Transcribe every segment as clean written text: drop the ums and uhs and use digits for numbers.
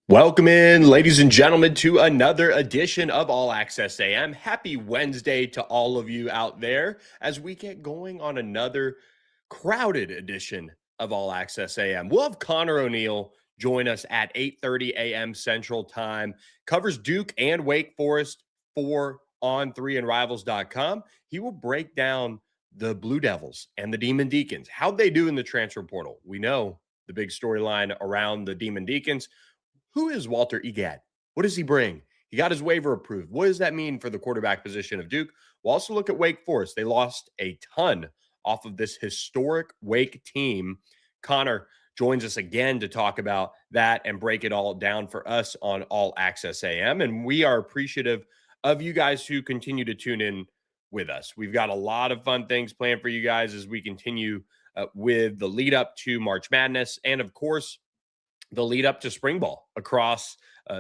Welcome in, ladies and gentlemen, to another edition of All Access AM. Happy Wednesday to all of you out there as we get going on another crowded edition of All Access AM. We'll have Conor O'Neill join us at 8:30 a.m. Central Time. Covers Duke and Wake Forest for On3 and Rivals.com. He will break down the Blue Devils and the Demon Deacons, how they do in the transfer portal. We know the big storyline around the Demon Deacons. Who is Walter Egad? What does he bring? He got his waiver approved. What does that mean for the quarterback position of Duke? We'll also look at Wake Forest. They lost a ton off of this historic Wake team. Conor joins us again to talk about that and break it all down for us on All Access AM. And we are appreciative of you guys who continue to tune in with us. We've got a lot of fun things planned for you guys as we continue with the lead up to March Madness. And of course, the lead up to spring ball across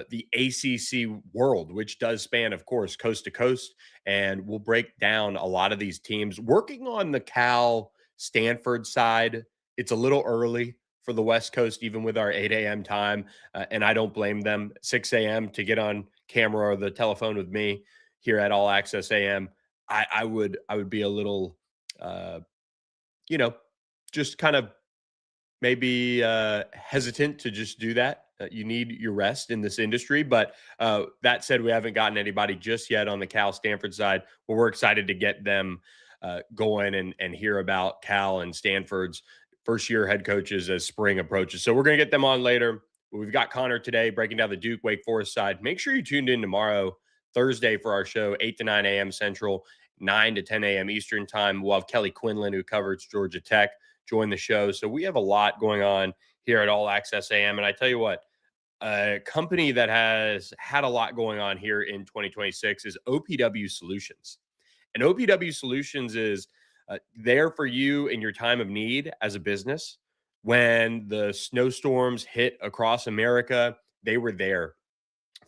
the ACC world, which does span, of course, coast to coast. And we'll break down a lot of these teams. Working on the Cal Stanford side, it's a little early for the West Coast, even with our 8 a.m. time. And I don't blame them. 6 a.m. to get on camera or the telephone with me here at All Access AM. I would be a little, just kind of maybe hesitant to just do that. You need your rest in this industry. But that said, we haven't gotten anybody just yet on the Cal Stanford side. But we're excited to get them going and hear about Cal and Stanford's first year head coaches as spring approaches. So we're going to get them on later. But we've got Conor today breaking down the Duke Wake Forest side. Make sure you tuned in tomorrow, Thursday, for our show, 8 to 9 a.m. Central, 9 to 10 a.m. Eastern time. We'll have Kelly Quinlan, who covers Georgia Tech, join the show. So we have a lot going on here at All Access AM. And I tell you what, a company that has had a lot going on here in 2026 is OPW Solutions. And OPW Solutions is there for you in your time of need as a business. When the snowstorms hit across America, they were there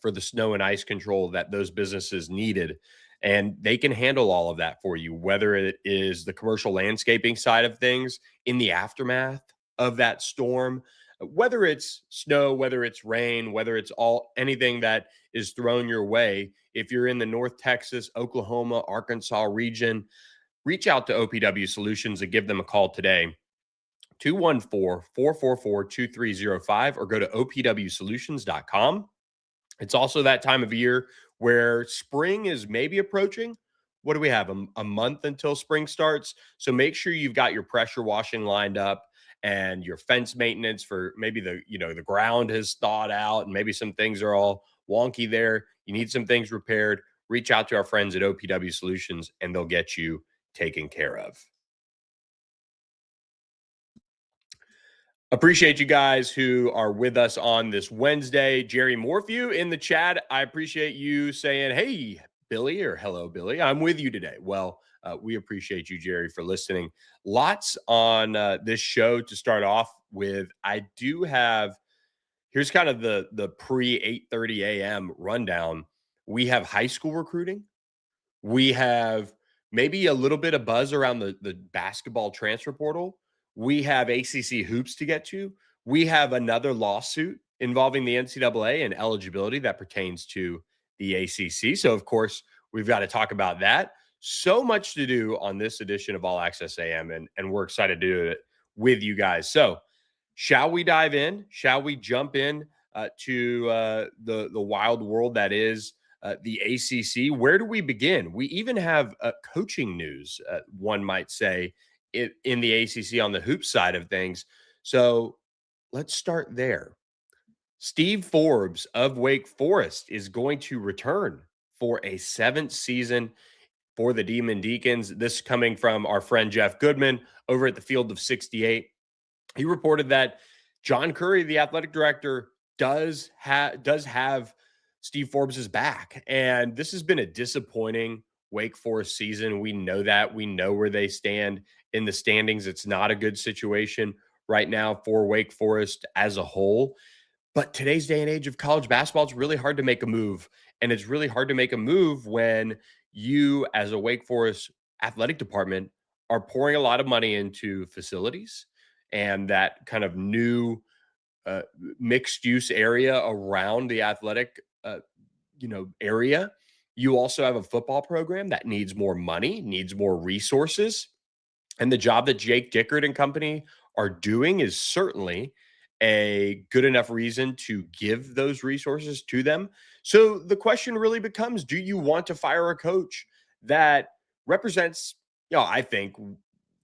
for the snow and ice control that those businesses needed. And they can handle all of that for you, whether it is the commercial landscaping side of things in the aftermath of that storm, whether it's snow, whether it's rain, whether it's anything that is thrown your way. If you're in the North Texas, Oklahoma, Arkansas region, reach out to OPW Solutions and give them a call today. 214-444-2305 or go to opwsolutions.com. It's also that time of year where spring is maybe approaching. What do we have? A month until spring starts. So make sure you've got your pressure washing lined up and your fence maintenance for maybe the ground has thawed out and maybe some things are all wonky there. You need some things repaired. Reach out to our friends at OPW Solutions and they'll get you taken care of. Appreciate you guys who are with us on this Wednesday. Jerry Morphew in the chat. I appreciate you saying, hey, Billy, or hello, Billy. I'm with you today. Well, we appreciate you, Jerry, for listening. Lots on this show to start off with. I do have, here's kind of the pre 8:30 a.m. rundown. We have high school recruiting. We have maybe a little bit of buzz around the basketball transfer portal. We have ACC hoops to get to. We have another lawsuit involving the NCAA and eligibility that pertains to the ACC. So, of course, we've got to talk about that. So much to do on this edition of All Access AM, and we're excited to do it with you guys. So, shall we dive in? Shall we jump in to the wild world that is the ACC? Where do we begin? We even have coaching news, one might say, in the ACC on the hoop side of things. So let's start there. Steve Forbes of Wake Forest is going to return for a 7th season for the Demon Deacons. This coming from our friend Jeff Goodman over at the Field of 68. He reported that John Curry, the athletic director, does have Steve Forbes' back. And this has been a disappointing Wake Forest season. We know that. We know where they stand in the standings. It's not a good situation right now for Wake Forest as a whole. But today's day and age of college basketball, it's really hard to make a move. And it's really hard to make a move when you, as a Wake Forest athletic department, are pouring a lot of money into facilities and that kind of new uh, mixed use area around the athletic, area. You also have a football program that needs more money, needs more resources, and the job that Jake Dickert and company are doing is certainly a good enough reason to give those resources to them. So the question really becomes, do you want to fire a coach that represents, I think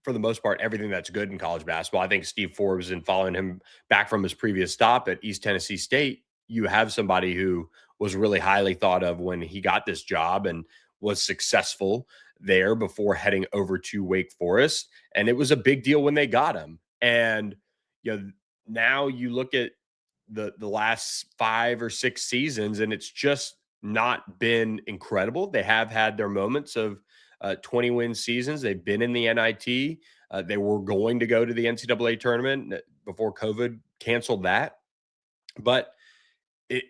for the most part, everything that's good in college basketball? I think Steve Forbes, and following him back from his previous stop at East Tennessee State, you have somebody who was really highly thought of when he got this job and was successful there before heading over to Wake Forest. And it was a big deal when they got him. And now you look at the last 5 or 6 seasons, and it's just not been incredible. They have had their moments of 20-win seasons. They've been in the NIT. They were going to go to the NCAA tournament before COVID canceled that. But it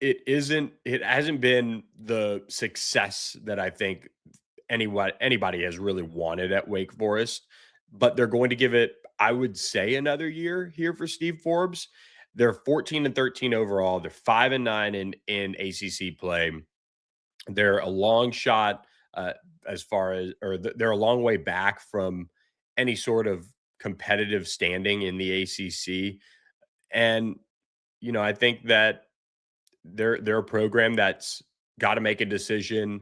it hasn't been the success that I think anybody has really wanted at Wake Forest, but they're going to give it, I would say, another year here for Steve Forbes. They're 14-13 overall. They're 5-9 in ACC play. They're a long shot as far as, they're a long way back from any sort of competitive standing in the ACC. And I think that they're a program that's got to make a decision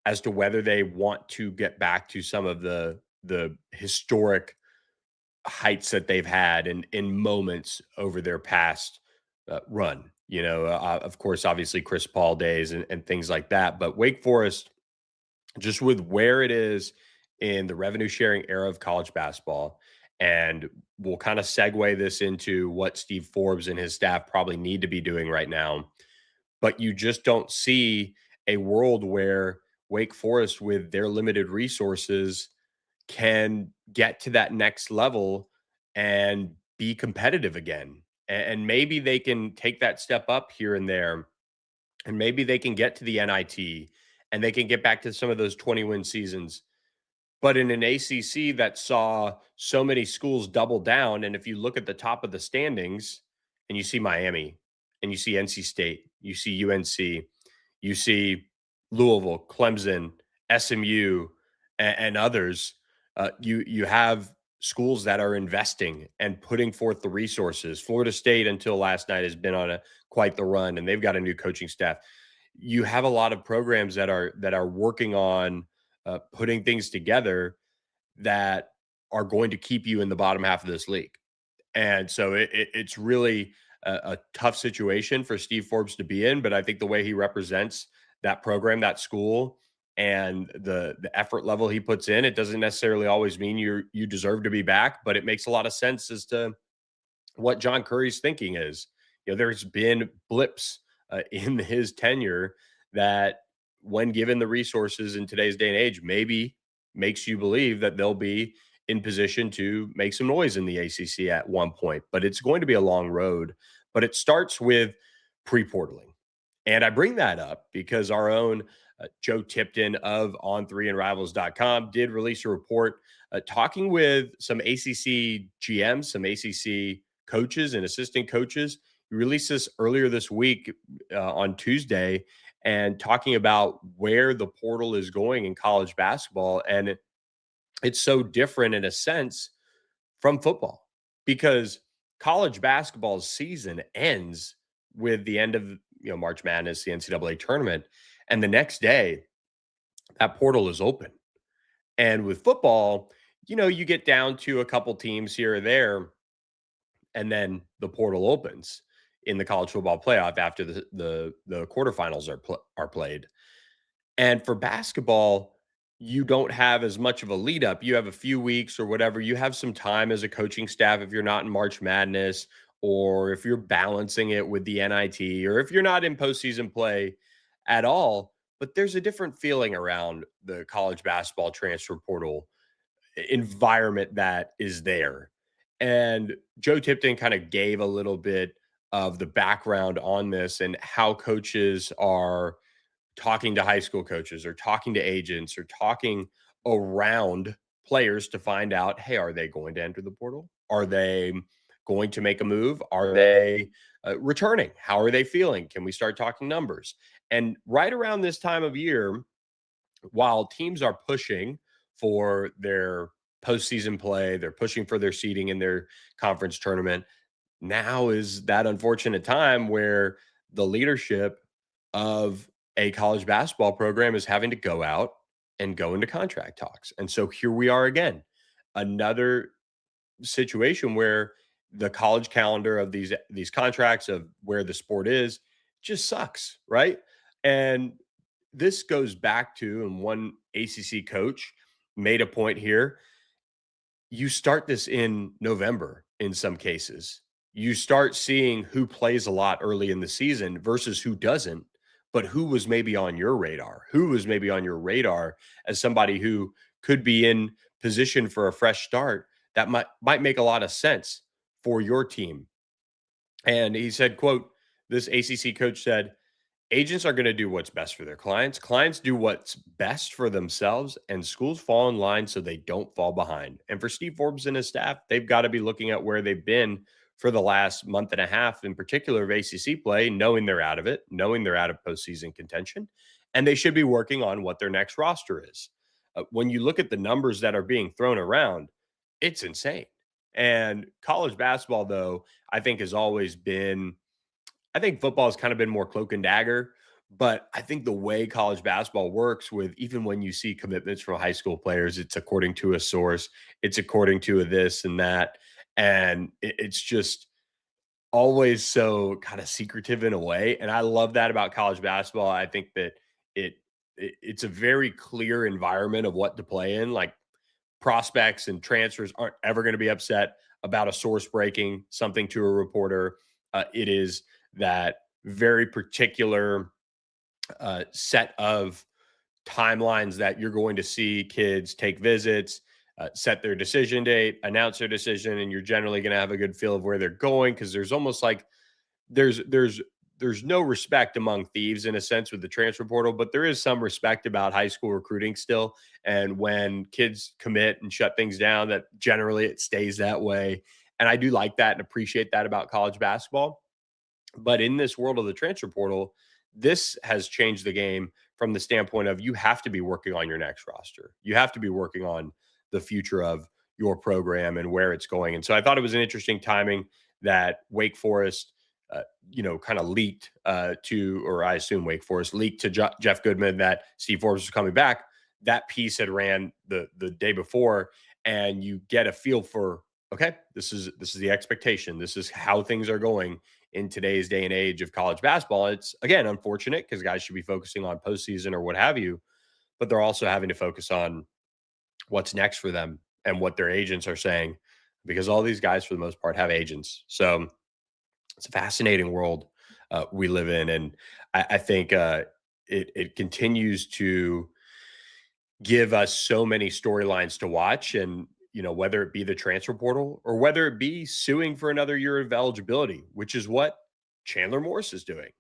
as to whether they want to get back to some of the historic heights that they've had in moments over their past run. Of course, obviously Chris Paul days and things like that. But Wake Forest, just with where it is in the revenue sharing era of college basketball, and we'll kind of segue this into what Steve Forbes and his staff probably need to be doing right now. But you just don't see a world where Wake Forest, with their limited resources, can get to that next level and be competitive again. And maybe they can take that step up here and there, and maybe they can get to the NIT, and they can get back to some of those 20-win seasons. But in an ACC that saw so many schools double down, and if you look at the top of the standings and you see Miami and you see NC State, you see UNC, you see Louisville, Clemson, SMU, and others, you have schools that are investing and putting forth the resources. Florida State, until last night, has been on quite the run, and they've got a new coaching staff. You have a lot of programs that are working on putting things together that are going to keep you in the bottom half of this league. And so it's really a tough situation for Steve Forbes to be in. But I think the way he represents that program, that school, and the effort level he puts in, it doesn't necessarily always mean you deserve to be back, but it makes a lot of sense as to what John Curry's thinking is. There's been blips in his tenure that, when given the resources in today's day and age, maybe makes you believe that they'll be in position to make some noise in the ACC at one point. But it's going to be a long road. But it starts with pre-portaling. And I bring that up because our own Joe Tipton of On3andRivals.com did release a report talking with some ACC GMs, some ACC coaches and assistant coaches. He released this earlier this week on Tuesday, and talking about where the portal is going in college basketball. And it's so different in a sense from football, because college basketball's season ends with the end of March Madness, the NCAA tournament, and the next day that portal is open. And with football, you get down to a couple teams here or there, and then the portal opens in the college football playoff after the quarterfinals are played. And for basketball, you don't have as much of a lead up. You have a few weeks or whatever. You have some time as a coaching staff if you're not in March Madness, or if you're balancing it with the NIT, or if you're not in postseason play at all. But there's a different feeling around the college basketball transfer portal environment that is there. And Joe Tipton kind of gave a little bit of the background on this, and how coaches are talking to high school coaches, or talking to agents, or talking around players to find out, hey, are they going to enter the portal? Are they going to make a move? Are they returning? How are they feeling? Can we start talking numbers? And right around this time of year, while teams are pushing for their postseason play, they're pushing for their seeding in their conference tournament. Now is that unfortunate time where the leadership of a college basketball program is having to go out and go into contract talks. And so here we are again, another situation where the college calendar of these contracts of where the sport is just sucks, right? And this goes back to, and one ACC coach made a point here, you start this in November in some cases. You start seeing who plays a lot early in the season versus who doesn't, but who was maybe on your radar, who was maybe on your radar as somebody who could be in position for a fresh start that might make a lot of sense for your team. And he said, quote, this ACC coach said, agents are going to do what's best for their clients. Clients do what's best for themselves, and schools fall in line so they don't fall behind. And for Steve Forbes and his staff, they've got to be looking at where they've been for the last month and a half, in particular of ACC play, knowing they're out of it, knowing they're out of postseason contention, and they should be working on what their next roster is. When you look at the numbers that are being thrown around, it's insane. And college basketball, though, I think has always been, I think football has kind of been more cloak and dagger, but I think the way college basketball works with even when you see commitments from high school players, it's according to a source, it's according to a this and that. And it's just always so kind of secretive in a way. And I love that about college basketball. I think that it, it's a very clear environment of what to play in. Like prospects and transfers aren't ever going to be upset about a source breaking something to a reporter. It is that very particular set of timelines that you're going to see kids take visits, set their decision date, announce their decision, and you're generally going to have a good feel of where they're going because there's almost like there's there's there's no respect among thieves in a sense with the transfer portal, but there is some respect about high school recruiting still. And when kids commit and shut things down, that generally it stays that way. And I do like that and appreciate that about college basketball. But in this world of the transfer portal, this has changed the game from the standpoint of you have to be working on your next roster. You have to be working on the future of your program and where it's going. And so I thought it was an interesting timing that Wake Forest, kind of leaked to, or I assume Wake Forest leaked to Jeff Goodman that Steve Forbes was coming back. That piece had ran the day before, and you get a feel for, okay, this is the expectation. This is how things are going in today's day and age of college basketball. It's again unfortunate because guys should be focusing on postseason or what have you, but they're also having to focus on what's next for them and what their agents are saying because all these guys, for the most part, have agents. So it's a fascinating world we live in, and I think it continues to give us so many storylines to watch. And whether it be the transfer portal or whether it be suing for another year of eligibility, which is what Chandler Morris is doing.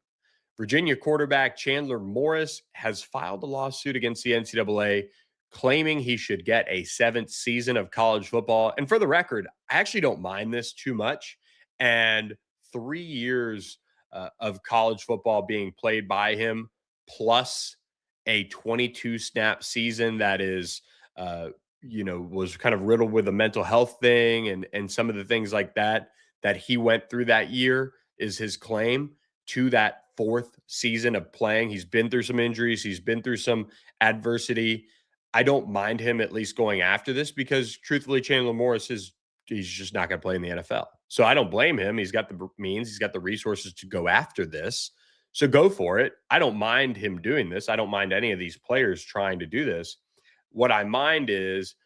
Virginia quarterback Chandler Morris has filed a lawsuit against the NCAA claiming he should get a seventh season of college football. And for the record, I actually don't mind this too much. And 3 years of college football being played by him, plus a 22 snap season that is, was kind of riddled with a mental health thing and some of the things like that he went through that year is his claim to that fourth season of playing. He's been through some injuries. He's been through some adversity. I don't mind him at least going after this because truthfully, Chandler Morris he's just not going to play in the NFL. So I don't blame him. He's got the means, he's got the resources to go after this. So go for it. I don't mind him doing this. I don't mind any of these players trying to do this. What I mind is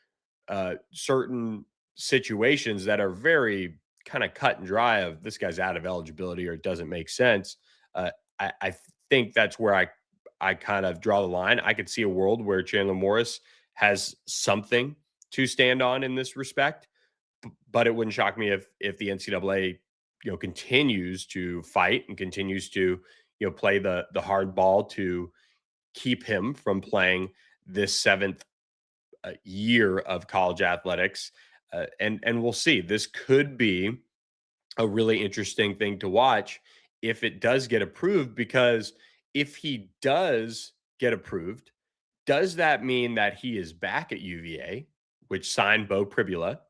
certain situations that are very kind of cut and dry of this guy's out of eligibility or it doesn't make sense. I think that's where I kind of draw the line. I could see a world where Chandler Morris has something to stand on in this respect, but it wouldn't shock me if the NCAA continues to fight and continues to play the hard ball to keep him from playing this seventh year of college athletics. And we'll see. This could be a really interesting thing to watch if it does get approved, because if he does get approved, does that mean that he is back at UVA, which signed Bo Pribula,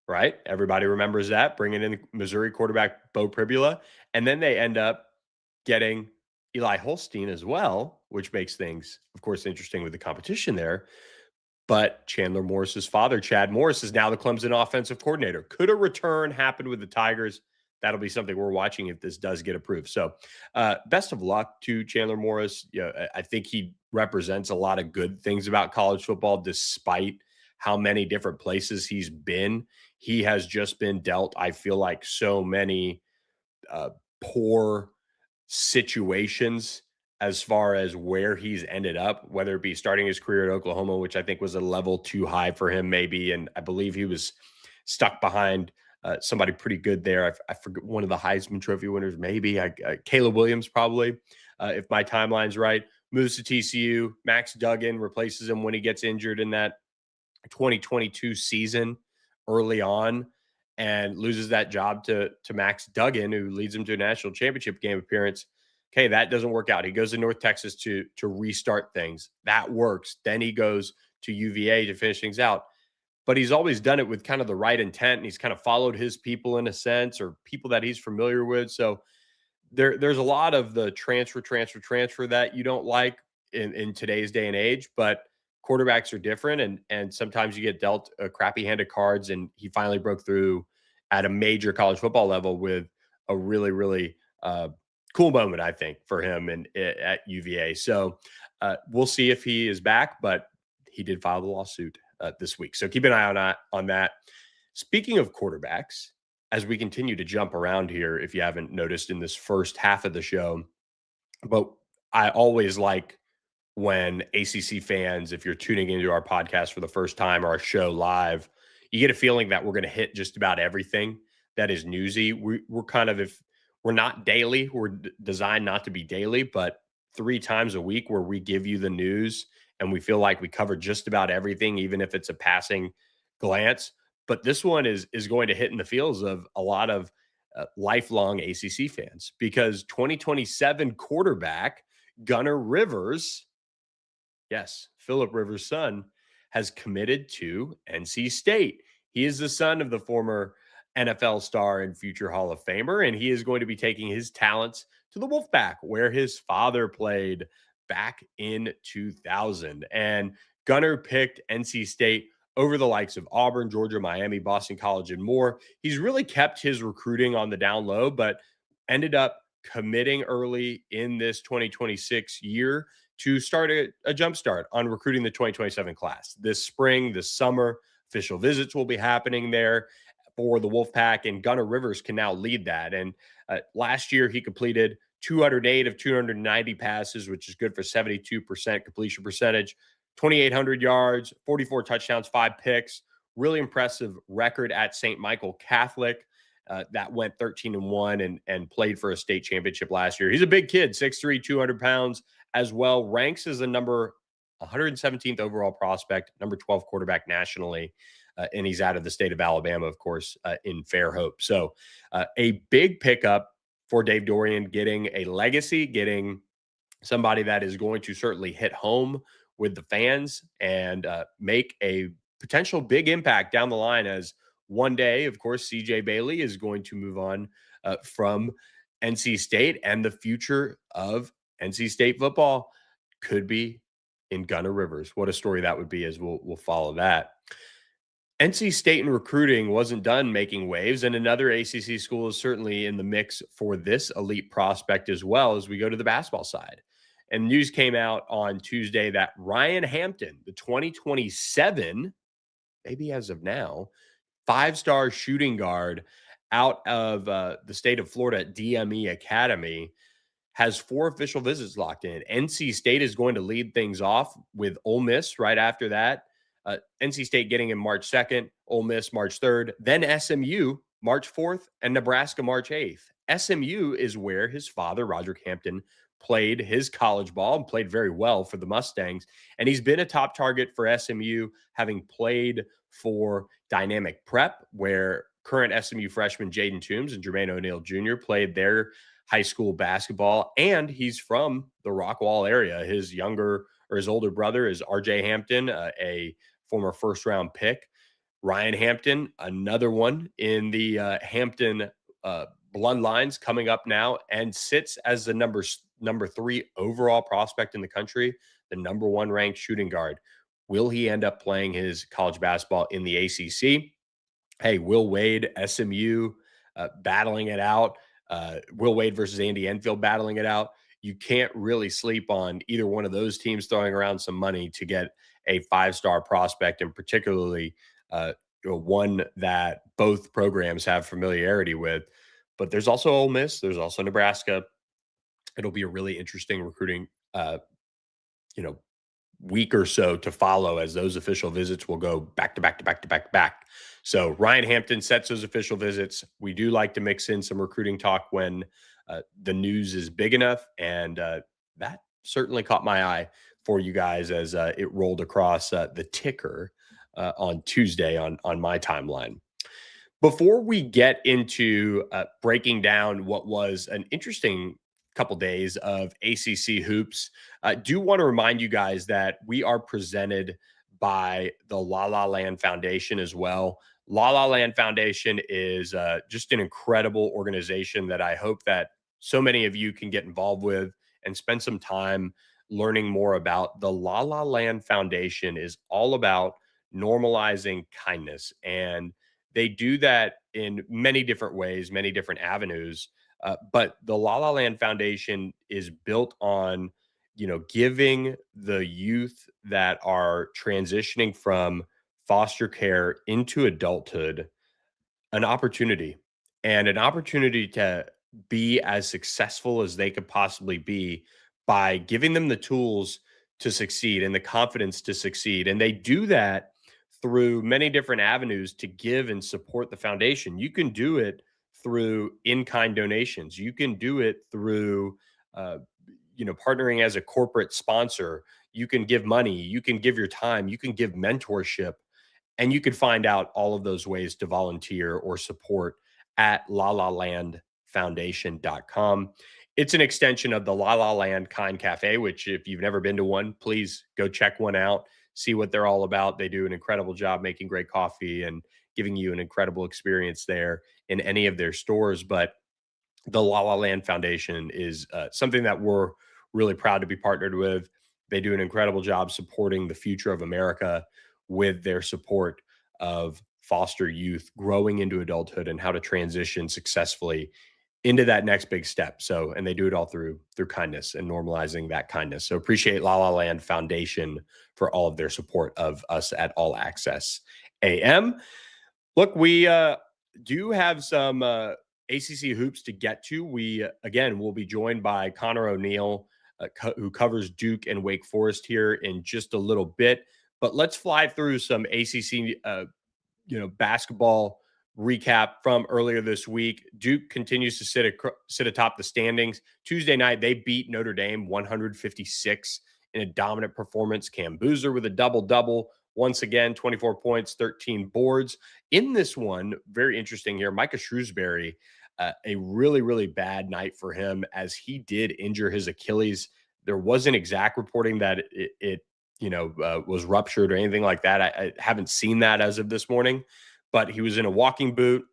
right? Everybody remembers that, bringing in Missouri quarterback Bo Pribula. And then they end up getting Eli Holstein as well, which makes things, of course, interesting with the competition there. But Chandler Morris's father, Chad Morris, is now the Clemson offensive coordinator. Could a return happen with the Tigers? That'll be something we're watching if this does get approved. So, best of luck to Chandler Morris. I think he represents a lot of good things about college football, despite how many different places he's been. He has just been dealt, I feel like, so many uh, poor situations as far as where he's ended up, whether it be starting his career at Oklahoma, which I think was a level too high for him, maybe. And I believe he was stuck behind somebody pretty good there. I forget, one of the Heisman Trophy winners, maybe Caleb Williams, probably, if my timeline's right. Moves to TCU. Max Duggan replaces him when he gets injured in that 2022 season early on, and loses that job to Max Duggan, who leads him to a national championship game appearance. Okay, that doesn't work out. He goes to North Texas to restart things. That works. Then he goes to UVA to finish things out. But he's always done it with kind of the right intent, and he's kind of followed his people in a sense, or people that he's familiar with. So there's a lot of the transfer that you don't like in today's day and age, but quarterbacks are different, and sometimes you get dealt a crappy hand of cards, and he finally broke through at a major college football level with a really cool moment, I think, for him and at UVA. So we'll see if he is back, but he did file the lawsuit this week, so keep an eye on that. Speaking of quarterbacks, as we continue to jump around here, if you haven't noticed in this first half of the show, but I always like when ACC fans, if you're tuning into our podcast for the first time or our show live, you get a feeling that we're going to hit just about everything that is newsy. We're kind of, if we're not daily, we're designed not to be daily, but 3 times a week where we give you the news and we feel like we cover just about everything, even if it's a passing glance. But this one is going to hit in the feels of a lot of lifelong ACC fans, because 2027 quarterback Gunnar Rivers, yes, Philip Rivers' son, has committed to NC State. He is the son of the former NFL star and future Hall of Famer, and he is going to be taking his talents to the Wolfpack, where his father played back in 2000. And Gunnar picked NC State over the likes of Auburn, Georgia, Miami, Boston College, and more. He's really kept his recruiting on the down low, but ended up committing early in this 2026 year to start a jump start on recruiting the 2027 class. This spring, this summer, official visits will be happening there for the Wolfpack, and Gunnar Rivers can now lead that. And last year, he completed 208 of 290 passes, which is good for 72% completion percentage, 2,800 yards, 44 touchdowns, 5 picks. Really impressive record at St. Michael Catholic. That went 13-1 and played for a state championship last year. He's a big kid, 6'3", 200 pounds as well. Ranks as a number 117th overall prospect, number 12 quarterback nationally. And he's out of the state of Alabama, of course, in Fairhope. So a big pickup for Dave Doeren, getting a legacy, getting somebody that is going to certainly hit home with the fans and make a potential big impact down the line, as one day, of course, CJ Bailey is going to move on from NC State, and the future of NC State football could be in Gunnar Rivers. What a story that would be, as we'll follow that. NC State in recruiting wasn't done making waves, and another ACC school is certainly in the mix for this elite prospect as well, as we go to the basketball side. And news came out on Tuesday that Ryan Hampton, the 2027, maybe as of now, 5-star shooting guard out of the state of Florida at DME Academy, has 4 official visits locked in. NC State is going to lead things off with Ole Miss right after that. NC State getting him March 2nd, Ole Miss March 3rd, then SMU March 4th, and Nebraska March 8th. SMU is where his father, Roderick Hampton, played his college ball and played very well for the Mustangs. And he's been a top target for SMU, having played for Dynamic Prep, where current SMU freshman Jaden Toombs and Jermaine O'Neill Jr. played their high school basketball, and he's from the Rockwall area. His older brother is RJ Hampton, a former first-round pick. Ryan Hampton, another one in the Hampton bloodlines, coming up now and sits as the number 3 overall prospect in the country, the number 1 ranked shooting guard. Will he end up playing his college basketball in the ACC? Hey, Will Wade, SMU, battling it out. Will Wade versus Andy Enfield battling it out. You can't really sleep on either one of those teams throwing around some money to get a 5-star prospect, and particularly one that both programs have familiarity with. But there's also Ole Miss. There's also Nebraska. It'll be a really interesting recruiting, week or so to follow, as those official visits will go back to back to back to back to back. So Ryan Hampton sets those official visits. We do like to mix in some recruiting talk when the news is big enough, and that certainly caught my eye for you guys as it rolled across the ticker on Tuesday on my timeline. Before we get into breaking down what was an interesting couple days of ACC hoops, I do want to remind you guys that we are presented by the La La Land Foundation as well. La La Land Foundation is just an incredible organization that I hope that so many of you can get involved with and spend some time learning more about. The La La Land Foundation is all about normalizing kindness, and they do that in many different ways, many different avenues. But the La La Land Foundation is built on, giving the youth that are transitioning from foster care into adulthood an opportunity to be as successful as they could possibly be by giving them the tools to succeed and the confidence to succeed. And they do that through many different avenues to give and support the foundation. You can do it through in-kind donations. You can do it through, partnering as a corporate sponsor. You can give money. You can give your time. You can give mentorship. And you can find out all of those ways to volunteer or support at lalalandfoundation.com. It's an extension of the La La Land Kind Cafe, which, if you've never been to one, please go check one out, see what they're all about. They do an incredible job making great coffee and giving you an incredible experience there in any of their stores. But the La La Land Foundation is something that we're really proud to be partnered with. They do an incredible job supporting the future of America with their support of foster youth growing into adulthood and how to transition successfully into that next big step. So, and they do it all through kindness and normalizing that kindness. So appreciate La La Land Foundation for all of their support of us at All Access AM. Look, we do have some ACC hoops to get to. We, again, will be joined by Conor O'Neill, who covers Duke and Wake Forest here in just a little bit. But let's fly through some ACC, basketball recap from earlier this week. Duke continues to sit atop the standings. Tuesday night, they beat Notre Dame 156 in a dominant performance. Cam Boozer with a double-double. Once again, 24 points, 13 boards. In this one, very interesting here, Micah Shrewsbury, a really, really bad night for him as he did injure his Achilles. There wasn't exact reporting that it was ruptured or anything like that. I haven't seen that as of this morning, but he was in a walking boot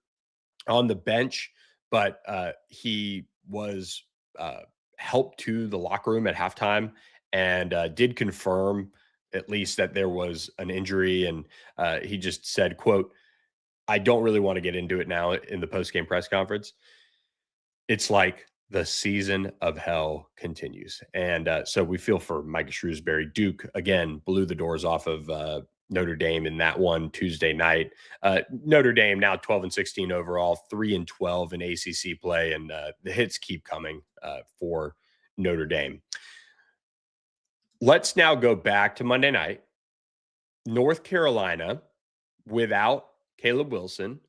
on the bench, but he was helped to the locker room at halftime and did confirm at least that there was an injury. And he just said, quote, "I don't really want to get into it now," in the post-game press conference. It's like the season of hell continues. And so we feel for Micah Shrewsbury. Duke, again, blew the doors off of Notre Dame in that one Tuesday night. Notre Dame now 12-16 overall, 3-12 in ACC play, and the hits keep coming for Notre Dame. Let's now go back to Monday night. North Carolina, without Caleb Wilson,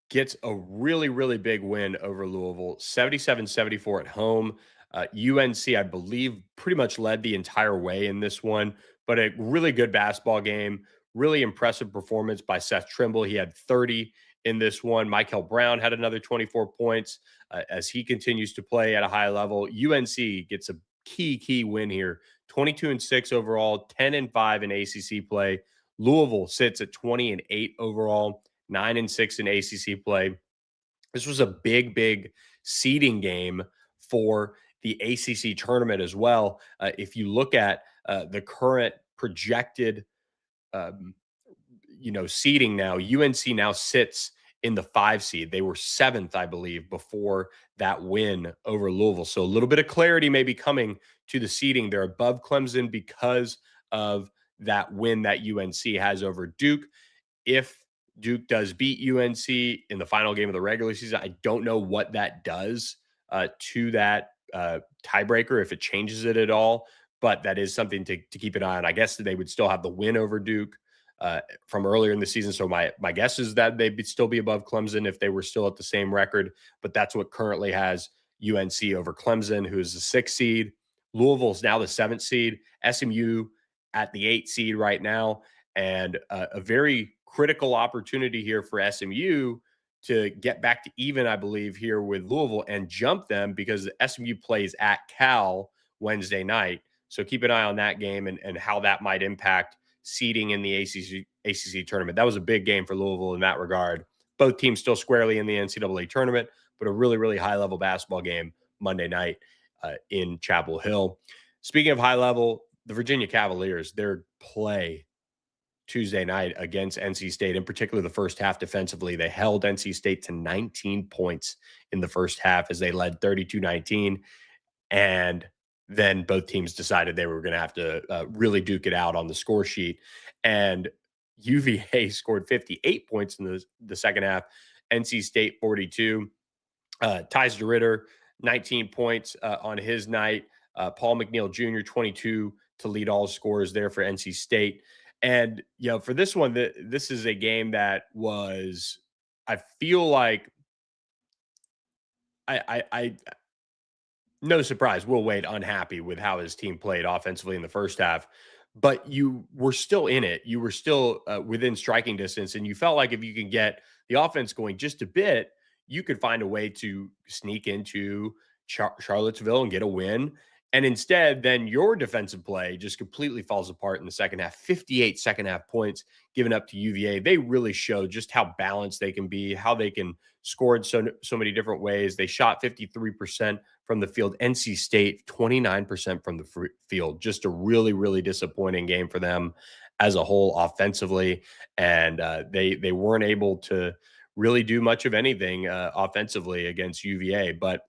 gets a really, really big win over Louisville, 77-74 at home. UNC, I believe, pretty much led the entire way in this one, but a really good basketball game, really impressive performance by Seth Trimble. He had 30 in this one. Michael Brown had another 24 points as he continues to play at a high level. UNC gets a key win here, 22-6 overall, 10-5 in ACC play. Louisville sits at 20-8 overall, 9-6 in ACC play. This was a big seeding game for the ACC tournament as well. If you look at the current projected, um, seeding now, UNC now sits in the 5 seed. They were 7th, I believe, before that win over Louisville. So a little bit of clarity may be coming to the seeding. They're above Clemson because of that win that UNC has over Duke. If Duke does beat UNC in the final game of the regular season, I don't know what that does to that tiebreaker, if it changes it at all. But that is something to keep an eye on. I guess they would still have the win over Duke from earlier in the season. So my guess is that they'd still be above Clemson if they were still at the same record. But that's what currently has UNC over Clemson, who is the 6th seed. Louisville's now the 7th seed. SMU at the 8th seed right now. And a very critical opportunity here for SMU to get back to even, I believe, here with Louisville and jump them, because SMU plays at Cal Wednesday night. So keep an eye on that game and how that might impact seeding in the ACC tournament. That was a big game for Louisville in that regard. Both teams still squarely in the NCAA tournament, but a really high-level basketball game Monday night in Chapel Hill. Speaking of high level, the Virginia Cavaliers, their play Tuesday night against NC State, in particular the first half defensively, they held NC State to 19 points in the first half as they led 32-19. And then both teams decided they were going to have to really duke it out on the score sheet. And UVA scored 58 points in the second half. NC State 42. Tyus DeRitter, 19 points on his night. Paul McNeil Jr., 22 to lead all scorers there for NC State. And, for this one, this is a game that was, I feel like, I no surprise, Will Wade unhappy with how his team played offensively in the first half, but you were still in it. You were still within striking distance, and you felt like if you can get the offense going just a bit, you could find a way to sneak into Charlottesville and get a win. And instead, then your defensive play just completely falls apart in the second half. 58 second half points given up to UVA. They really showed just how balanced they can be, how they can score in so many different ways. They shot 53% from the field. NC State, 29% from the field. Just a really disappointing game for them as a whole offensively. And they weren't able to really do much of anything offensively against UVA. But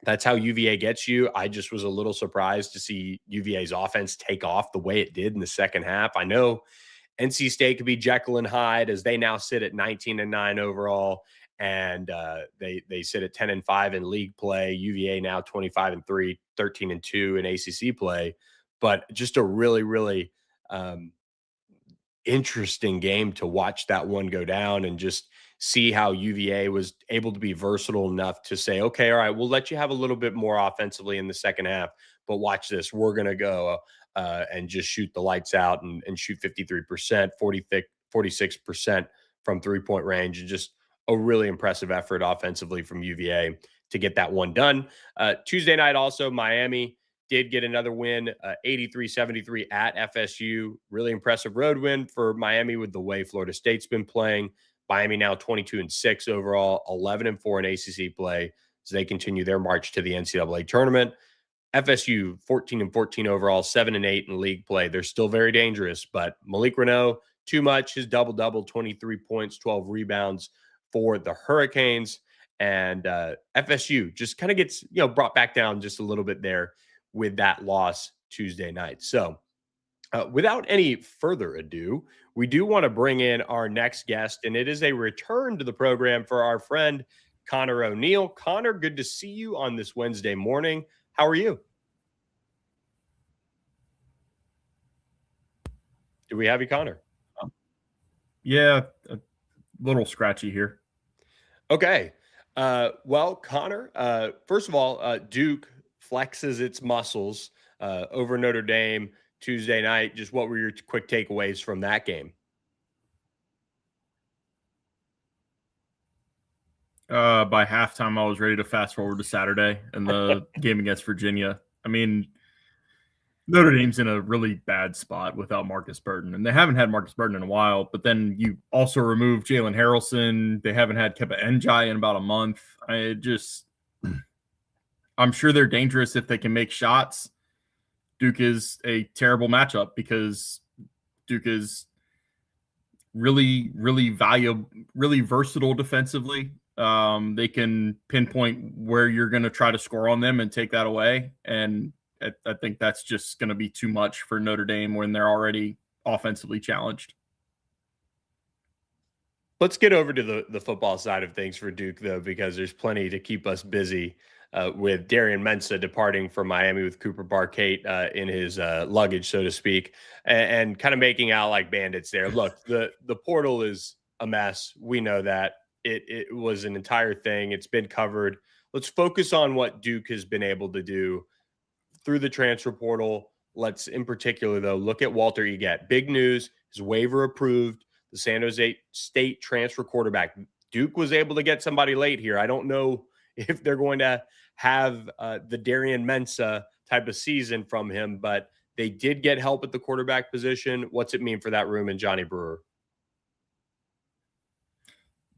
that's how UVA gets you. I just was a little surprised to see UVA's offense take off the way it did in the second half. I know NC State could be Jekyll and Hyde, as they now sit at 19-9 overall, and they sit at 10-5 in league play. UVA now 25-3, 13-2 in ACC play. But just a really interesting game to watch that one go down, and just see how UVA was able to be versatile enough to say, okay, all right, we'll let you have a little bit more offensively in the second half, but watch this. We're going to go and just shoot the lights out and shoot 53%, 46% from three-point range, and just a really impressive effort offensively from UVA to get that one done. Tuesday night also, Miami did get another win, 83-73 at FSU. Really impressive road win for Miami with the way Florida State's been playing. Miami now 22-6 overall, 11-4 in ACC play as they continue their march to the NCAA tournament. FSU 14-14 overall, 7-8 in league play. They're still very dangerous, but Malik Reneau, too much. His double-double, 23 points, 12 rebounds for the Hurricanes. And FSU just kind of gets brought back down just a little bit there with that loss Tuesday night. So without any further ado, we do want to bring in our next guest, and it is a return to the program for our friend Conor O'Neill. Conor, good to see you on this Wednesday morning. How are you? Do we have you, Conor? Yeah, a little scratchy here. Okay. Well, Conor, first of all, Duke flexes its muscles over Notre Dame Tuesday night. Just what were your quick takeaways from that game? By halftime, I was ready to fast forward to Saturday and the game against Virginia. I mean, Notre Dame's in a really bad spot without Marcus Burton, and they haven't had Marcus Burton in a while. But then you also remove Jalen Harrelson. They haven't had Keba Njai in about a month. I'm sure they're dangerous if they can make shots. Duke is a terrible matchup because Duke is really, really valuable, really versatile defensively. They can pinpoint where you're going to try to score on them and take that away. And I think that's just going to be too much for Notre Dame when they're already offensively challenged. Let's get over to the football side of things for Duke, though, because there's plenty to keep us busy with Darian Mensah departing from Miami with Cooper Barkate in his luggage, so to speak, and kind of making out like bandits there. Look, the portal is a mess. We know that. It was an entire thing. It's been covered. Let's focus on what Duke has been able to do through the transfer portal. Let's, in particular, though, look at Walter Eget. Big news, his waiver approved. The San Jose State transfer quarterback. Duke was able to get somebody late here. I don't know if they're going to have the Darian Mensah type of season from him, but they did get help at the quarterback position. What's it mean for that room and Johnny Brewer?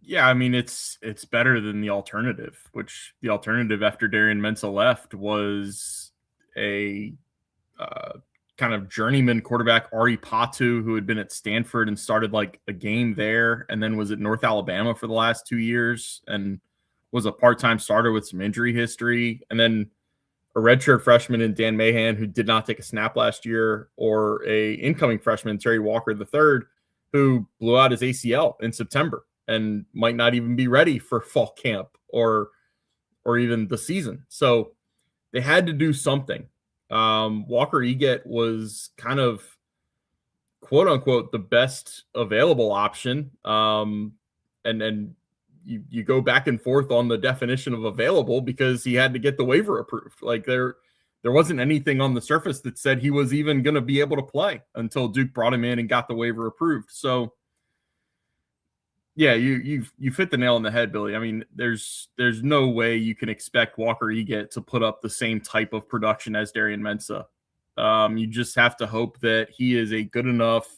Yeah, I mean, it's better than the alternative, which the alternative after Darian Mensah left was a kind of journeyman quarterback, Ari Patu, who had been at Stanford and started like a game there and then was at North Alabama for the last 2 years and was a part-time starter with some injury history. And then a redshirt freshman in Dan Mahan, who did not take a snap last year, or a incoming freshman, Terry Walker III, who blew out his ACL in September and might not even be ready for fall camp or even the season. So they had to do something. Walker Eget was kind of quote unquote the best available option. And you go back and forth on the definition of available because he had to get the waiver approved. Like there wasn't anything on the surface that said he was even going to be able to play until Duke brought him in and got the waiver approved. So yeah, you fit the nail on the head, Billy. I mean, there's no way you can expect Walker Eget to put up the same type of production as Darian Mensah. You just have to hope that he is a good enough.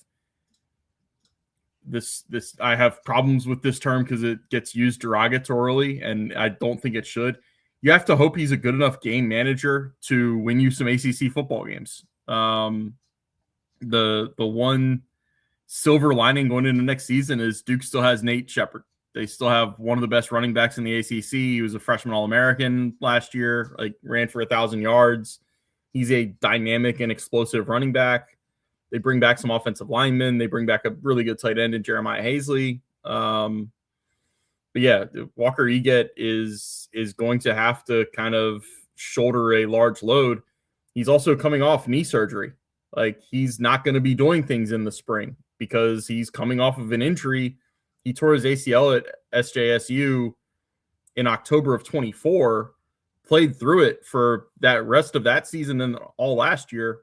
This I have problems with this term because it gets used derogatorily, and I don't think it should. You have to hope he's a good enough game manager to win you some ACC football games. The one silver lining going into next season is Duke still has Nate Shepard. They still have one of the best running backs in the ACC. He was a freshman All-American last year, like ran for 1,000 yards. He's a dynamic and explosive running back. They bring back some offensive linemen. They bring back a really good tight end in Jeremiah Hazley. But yeah, Walker Eget is going to have to kind of shoulder a large load. He's also coming off knee surgery. Like, he's not going to be doing things in the spring because he's coming off of an injury. He tore his ACL at SJSU in October of 24, played through it for that rest of that season and all last year.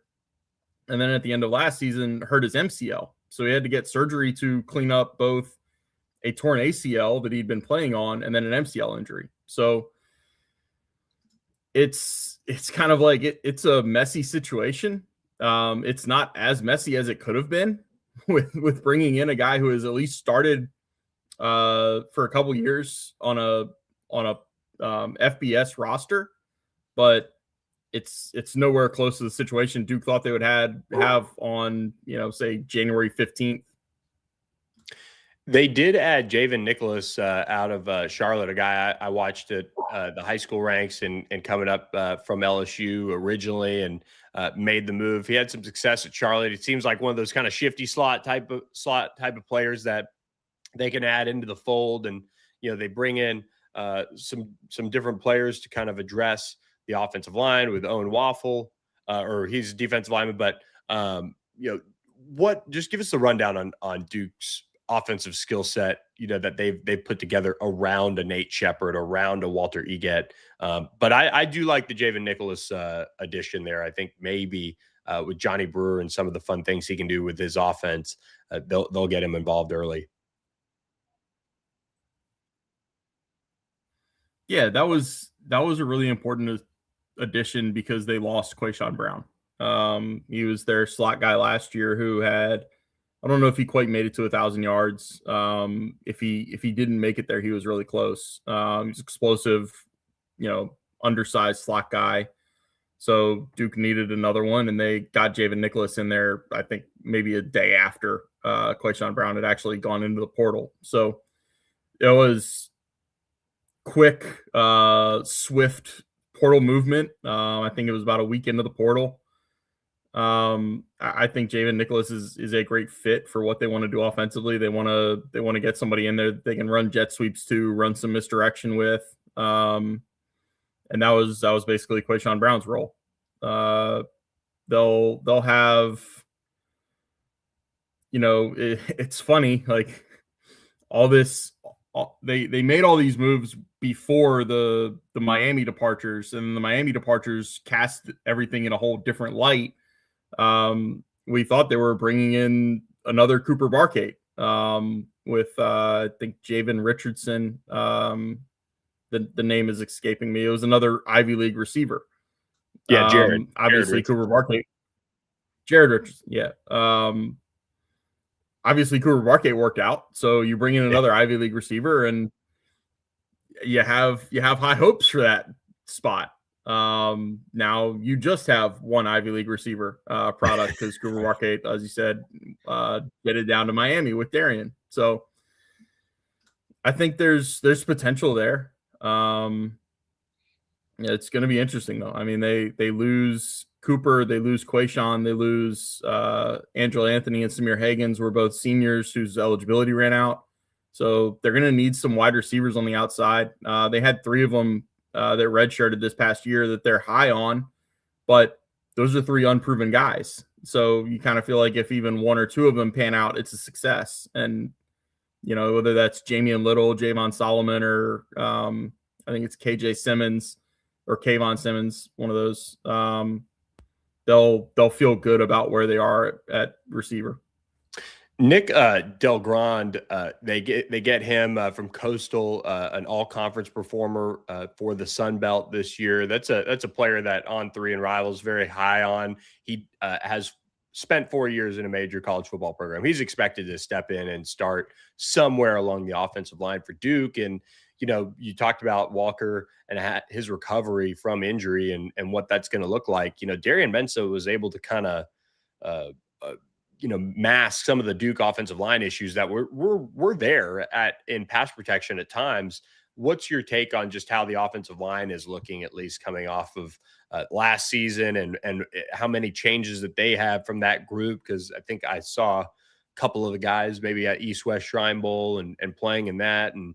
And then at the end of last season, hurt his MCL. So he had to get surgery to clean up both a torn ACL that he'd been playing on and then an MCL injury. So it's kind of like it's a messy situation. It's not as messy as it could have been with bringing in a guy who has at least started for a couple years on a FBS roster, but it's nowhere close to the situation Duke thought they would have on, say January 15th. They did add Javen Nicholas out of Charlotte, a guy I watched at the high school ranks and coming up from LSU originally, and made the move. He had some success at Charlotte. It seems like one of those kind of shifty slot type of players that they can add into the fold, and they bring in some different players to kind of address the offensive line with Owen Waffle, or he's a defensive lineman, but just give us the rundown on Duke's offensive skill set, that they've put together around a Nate Shepard, around a Walter Eget. But I do like the Javen Nicholas addition there. I think maybe with Johnny Brewer and some of the fun things he can do with his offense, they'll get him involved early. Yeah, that was a really important addition because they lost Quayshawn Brown. He was their slot guy last year who had, I don't know if he quite made it to 1,000 yards. If he didn't make it there, he was really close. He's explosive, undersized slot guy. So Duke needed another one, and they got Javen Nicholas in there, I think maybe a day after Quayshawn Brown had actually gone into the portal. So it was quick, swift portal movement. I think it was about a week into the portal. I think Javen Nicholas is a great fit for what they want to do offensively. They want to get somebody in there that they can run jet sweeps to, run some misdirection with. And that was basically Quayshawn Brown's role. They'll have, it's funny, like all this, they made all these moves before the Miami departures, and the Miami departures cast everything in a whole different light. We thought they were bringing in another Cooper Barkate with I think Javen Richardson. The name is escaping me. It was another Ivy League receiver. Yeah, Jared. Obviously, Cooper Barkate. Jared Richardson. Yeah. Obviously, Cooper Barkate worked out. So you bring in another Ivy League receiver, and you have high hopes for that spot. Now you just have one Ivy League receiver product because Cooper Barkate, as you said, get it down to Miami with Darian. So I think there's potential there. It's going to be interesting though. I mean, they lose Cooper, they lose Quayshawn, they lose Angelo Anthony and Samir Hagans were both seniors whose eligibility ran out. So they're going to need some wide receivers on the outside. They had 3 of them that redshirted this past year that they're high on, but those are 3 unproven guys. So you kind of feel like if even 1 or 2 of them pan out, it's a success. And, whether that's Jamian Little, Javon Solomon, or I think it's KJ Simmons or Kayvon Simmons, one of those, they'll feel good about where they are at receiver. Nick Del Grande, they get him from Coastal, an all-conference performer for the Sun Belt this year. That's a player that On3 and Rivals very high on. He has spent 4 years in a major college football program. He's expected to step in and start somewhere along the offensive line for Duke. And you talked about Walker and his recovery from injury and what that's going to look like. Darian Mensah was able to kind of mask some of the Duke offensive line issues that were there in pass protection at times. What's your take on just how the offensive line is looking, at least coming off of last season, and how many changes that they have from that group? Because I think I saw a couple of the guys maybe at East West Shrine Bowl and playing in that. And,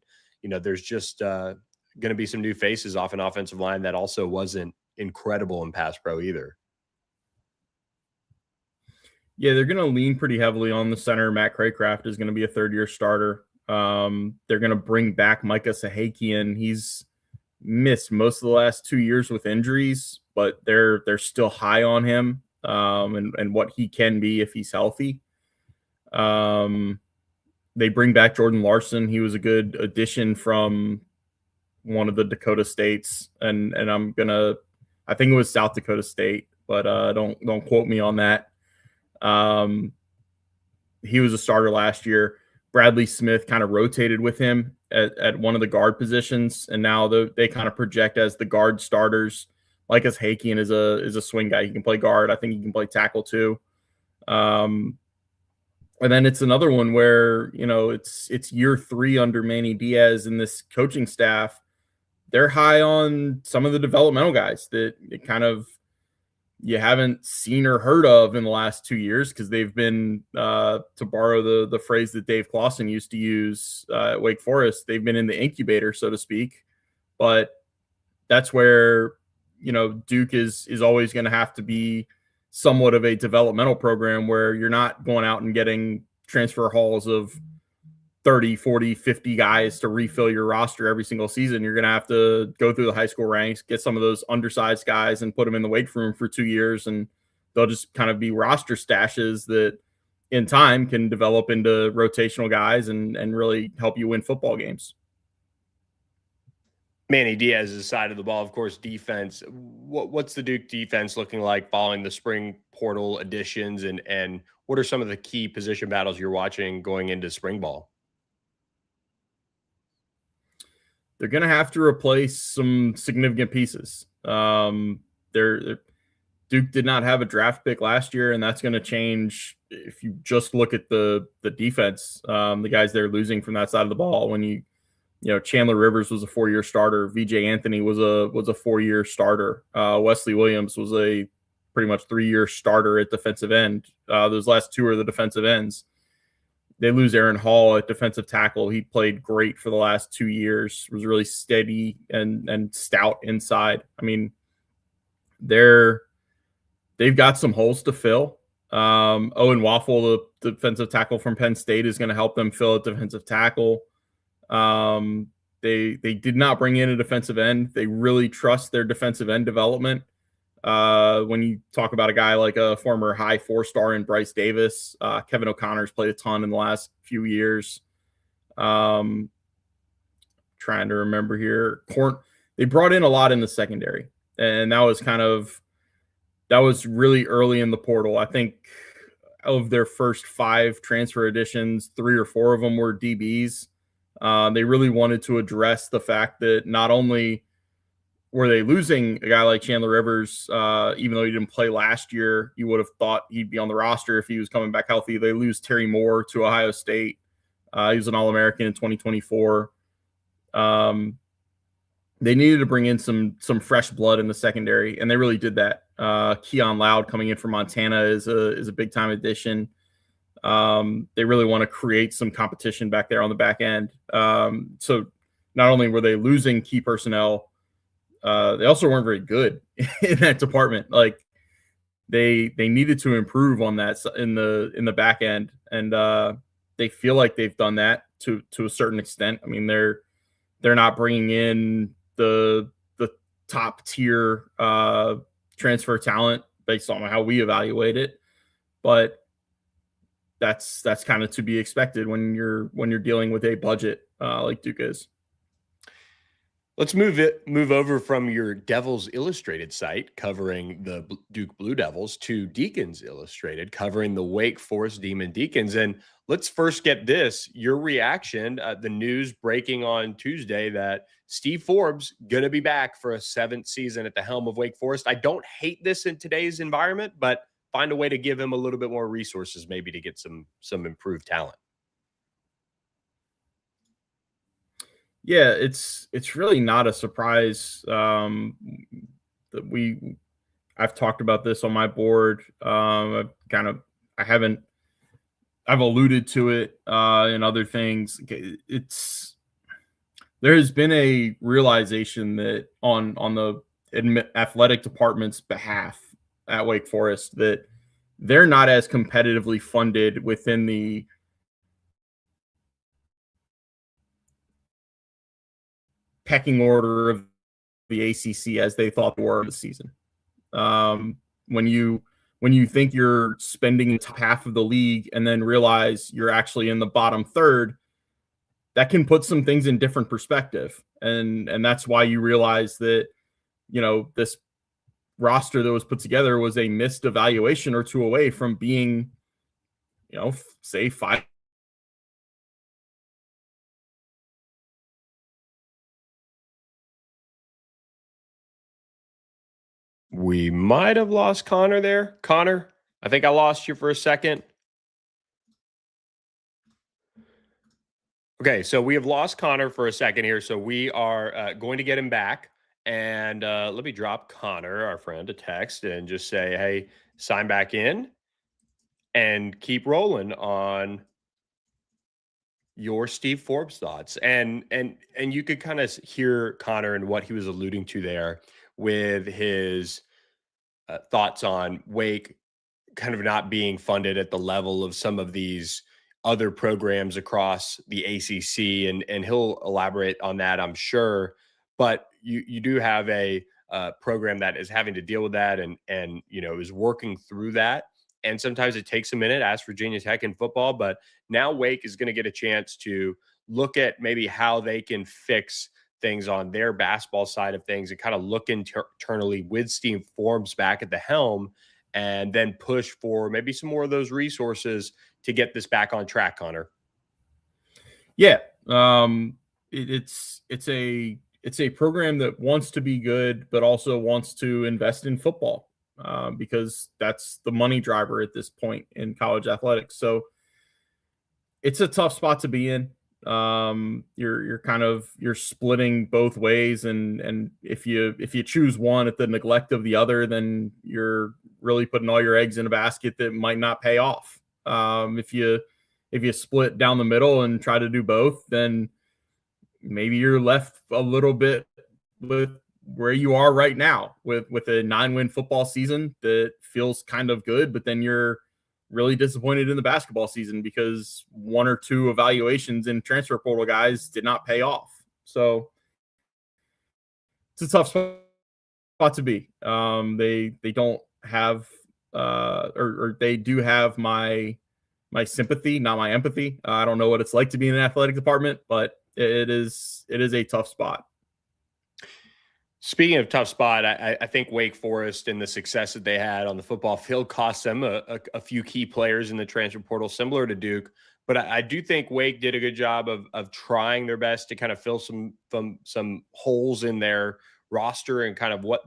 there's just going to be some new faces off an offensive line that also wasn't incredible in pass pro either. Yeah, they're going to lean pretty heavily on the center. Matt Craycraft is going to be a 3rd-year starter. They're going to bring back Micah Sahakian. He's missed most of the last 2 years with injuries, but they're still high on him and what he can be if he's healthy. They bring back Jordan Larson. He was a good addition from one of the Dakota states, and I think it was South Dakota State, but don't quote me on that. He was a starter last year. Bradley Smith kind of rotated with him at one of the guard positions, and now they kind of project as the guard starters. Like as Hakian is a swing guy. He can play guard. I think he can play tackle too. And then it's another one where, it's year 3 under Manny Diaz and this coaching staff. They're high on some of the developmental guys that kind of you haven't seen or heard of in the last 2 years because they've been, to borrow the phrase that Dave Clawson used to use at Wake Forest, they've been in the incubator, so to speak. But that's where, Duke is always going to have to be somewhat of a developmental program where you're not going out and getting transfer hauls of 30, 40, 50 guys to refill your roster every single season. You're going to have to go through the high school ranks, get some of those undersized guys and put them in the weight room for 2 years. And they'll just kind of be roster stashes that in time can develop into rotational guys and really help you win football games. Manny Diaz's side of the ball, of course, defense. What's the Duke defense looking like following the spring portal additions, and what are some of the key position battles you're watching going into spring ball? They're going to have to replace some significant pieces. Duke did not have a draft pick last year, and that's going to change if you just look at the defense. The guys they're losing from that side of the ball. When you know, Chandler Rivers was a 4-year starter. VJ Anthony was a 4-year starter. Wesley Williams was a pretty much 3-year starter at defensive end. Those last two are the defensive ends. They lose Aaron Hall at defensive tackle. He played great for the last 2 years, was really steady and stout inside. I mean, they've got some holes to fill. Owen Waffle, the defensive tackle from Penn State, is going to help them fill at defensive tackle. They did not bring in a defensive end. They really trust their defensive end development. When you talk about a guy like a former high 4-star in Bryce Davis, Kevin O'Connor's played a ton in the last few years. Trying to remember here. They brought in a lot in the secondary, and that was really early in the portal. I think of their first 5 transfer additions, 3 or 4 of them were DBs. They really wanted to address the fact that not only were they losing a guy like Chandler Rivers, even though he didn't play last year, you would have thought he'd be on the roster if he was coming back healthy. They lose Terry Moore to Ohio State. He was an All-American in 2024. They needed to bring in some fresh blood in the secondary, and they really did that. Keon Loud coming in from Montana is a big-time addition. They really want to create some competition back there on the back end. So not only were they losing key personnel, they also weren't very good in that department. Like they needed to improve on that in the back end, and they feel like they've done that to a certain extent. I mean, they're not bringing in the top tier transfer talent based on how we evaluate it, but that's kind of to be expected when you're dealing with a budget like Duke is. Let's move over from your Devils Illustrated site covering the Duke Blue Devils to Deacons Illustrated covering the Wake Forest Demon Deacons. And let's first get your reaction. The news breaking on Tuesday that Steve Forbes going to be back for a 7th season at the helm of Wake Forest. I don't hate this in today's environment, but find a way to give him a little bit more resources, maybe to get some improved talent. Yeah, it's really not a surprise that I've talked about this on my board. I've alluded to it in other things. There has been a realization that on the athletic department's behalf at Wake Forest that they're not as competitively funded within the pecking order of the ACC as they thought they were this season. When you think you're spending the top half of the league and then realize you're actually in the bottom third, that can put some things in different perspective. And that's why you realize that, you know, this roster that was put together was a missed evaluation or 2 away from being, you know, say 5. We might have lost Connor there. Connor, I think I lost you for a second. Okay, so we have lost Connor for a second here. So we are going to get him back. And let me drop Connor, our friend, a text and just say, hey, sign back in and keep rolling on your Steve Forbes thoughts. And you could kind of hear Connor and what he was alluding to there with his thoughts on Wake kind of not being funded at the level of some of these other programs across the ACC, and he'll elaborate on that, I'm sure. But you do have a program that is having to deal with that, and you know, is working through that. And sometimes it takes a minute. Ask Virginia Tech in football, but now Wake is going to get a chance to look at maybe how they can fix things on their basketball side of things and kind of look internally with Steve Forbes back at the helm, and then push for maybe some more of those resources to get this back on track, Connor? Yeah. It's a program that wants to be good, but also wants to invest in football, because that's the money driver at this point in college athletics. So it's a tough spot to be in. You're splitting both ways, and if you choose one at the neglect of the other, then you're really putting all your eggs in a basket that might not pay off. If you split down the middle and try to do both, then maybe you're left a little bit with where you are right now with a 9-win football season that feels kind of good, but then you're really disappointed in the basketball season because one or two evaluations in transfer portal guys did not pay off. So it's a tough spot to be. They don't have or they do have my sympathy, not my empathy. I don't know what it's like to be in an athletic department, but it is a tough spot. Speaking of tough spot, I think Wake Forest and the success that they had on the football field cost them a few key players in the transfer portal, similar to Duke. But I do think Wake did a good job of trying their best to kind of fill some holes in their roster and kind of what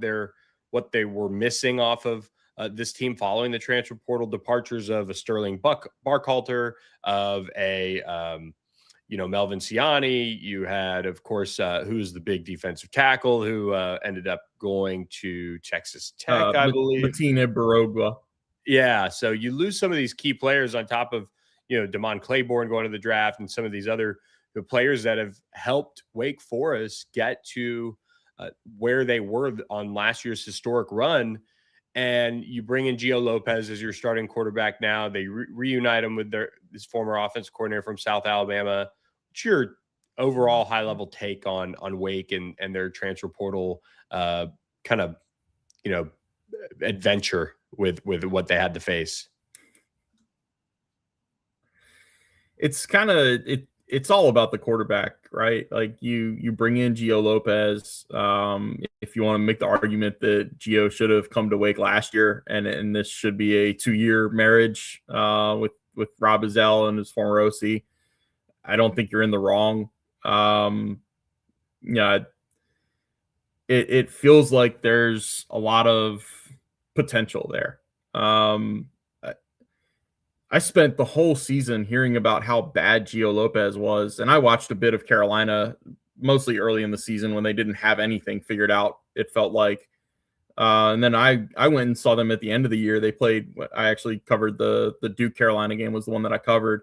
they were missing off of this team following the transfer portal departures of a Sterling Barkhalter, of a Melvin Ciani. You had, of course, who's the big defensive tackle who ended up going to Texas Tech, I believe. Martina Barogwa. Yeah. So you lose some of these key players on top of, Damon Claiborne going to the draft and some of these other players that have helped Wake Forest get to where they were on last year's historic run. And you bring in Gio Lopez as your starting quarterback now. They reunite him with his former offensive coordinator from South Alabama. What's your overall high-level take on Wake and their transfer portal kind of, adventure with what they had to face? It's kind of it's all about the quarterback, right? Like you bring in Gio Lopez. If you want to make the argument that Gio should have come to Wake last year, and this should be a 2-year marriage with Rob Ezell and his former OC, I don't think you're in the wrong. It feels like there's a lot of potential there. I spent the whole season hearing about how bad Gio Lopez was, and I watched a bit of Carolina, mostly early in the season when they didn't have anything figured out, it felt like. And then I went and saw them at the end of the year. They played, I actually covered the Duke-Carolina game was the one that I covered.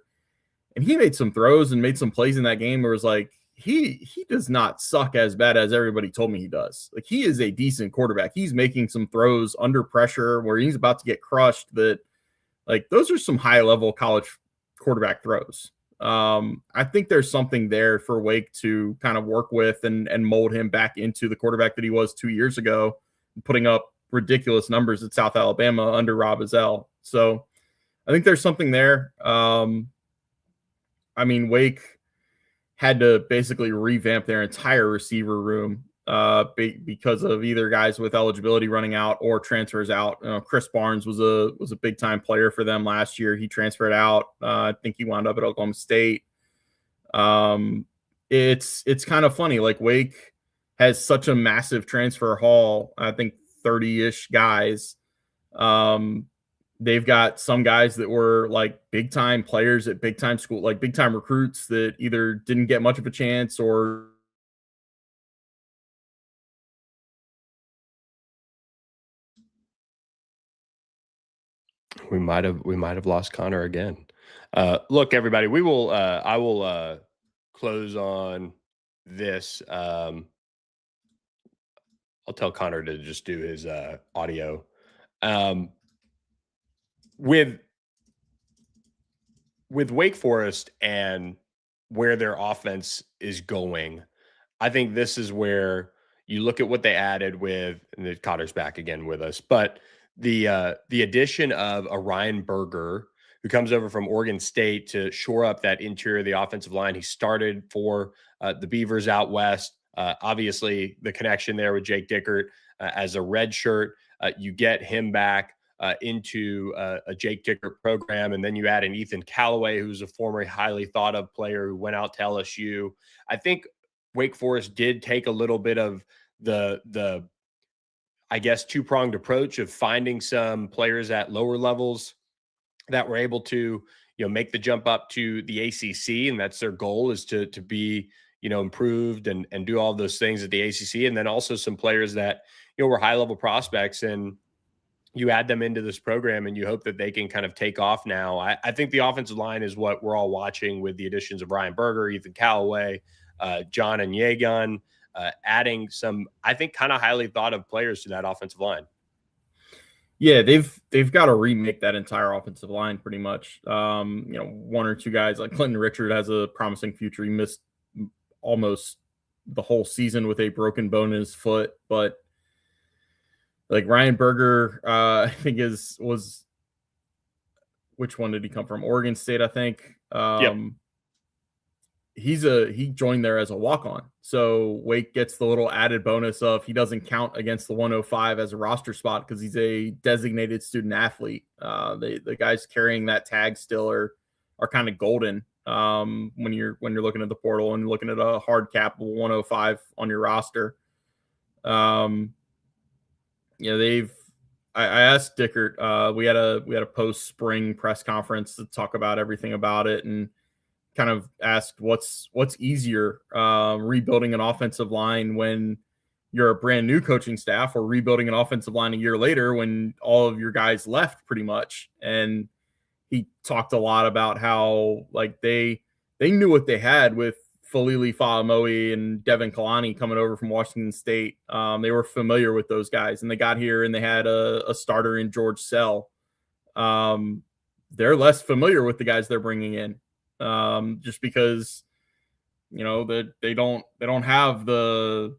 And he made some throws and made some plays in that game where it was like, he does not suck as bad as everybody told me he does. Like, he is a decent quarterback. He's making some throws under pressure where he's about to get crushed that, like, those are some high-level college quarterback throws. I think there's something there for Wake to kind of work with and mold him back into the quarterback that he was 2 years ago, putting up ridiculous numbers at South Alabama under Rob Ezell. So I think there's something there. Wake had to basically revamp their entire receiver room because of either guys with eligibility running out or transfers out. Chris Barnes was a big time player for them last year. He transferred out. I think he wound up at Oklahoma State. It's kind of funny. Like, Wake has such a massive transfer haul. I think 30-ish guys. They've got some guys that were like big time players at big time school, like big time recruits that either didn't get much of a chance or we might have lost Connor again. Look, everybody, I will close on this. I'll tell Connor to just do his audio. With Wake Forest and where their offense is going, I think this is where you look at what they added with, and Connor's back again with us, but the addition of a Ryan Berger, who comes over from Oregon State to shore up that interior of the offensive line. He started for the Beavers out west Obviously, the connection there with Jake Dickert as a red shirt, you get him back into a Jake Dickert program, and then you add an Ethan Callaway, who's a former highly thought of player who went out to LSU. I think Wake Forest did take a little bit of the I guess two-pronged approach of finding some players at lower levels that were able to make the jump up to the ACC, and that's their goal, is to be improved and do all those things at the ACC, and then also some players that were high level prospects, and you add them into this program and you hope that they can kind of take off now. I think the offensive line is what we're all watching with the additions of Ryan Berger, Ethan Callaway, John and Yegun, adding some, I think, kind of highly thought of players to that offensive line. Yeah, they've got to remake that entire offensive line pretty much. One or two guys like Clinton Richard has a promising future. He missed almost the whole season with a broken bone in his foot, but like Ryan Berger, I think was which one did he come from? Oregon State, I think. Yep. He joined there as a walk-on. So Wake gets the little added bonus of he doesn't count against the 105 as a roster spot because he's a designated student athlete. The guys carrying that tag still are kind of golden when you're looking at the portal and looking at a hard cap 105 on your roster. I asked Dickert, we had a post spring press conference to talk about everything about it, and kind of asked what's easier, rebuilding an offensive line when you're a brand new coaching staff, or rebuilding an offensive line a year later when all of your guys left pretty much. And he talked a lot about how like they knew what they had with Falili Fa'amoe and Devin Kalani coming over from Washington State. They were familiar with those guys, and they got here and they had a starter in George Sell. They're less familiar with the guys they're bringing in, just because that they don't have the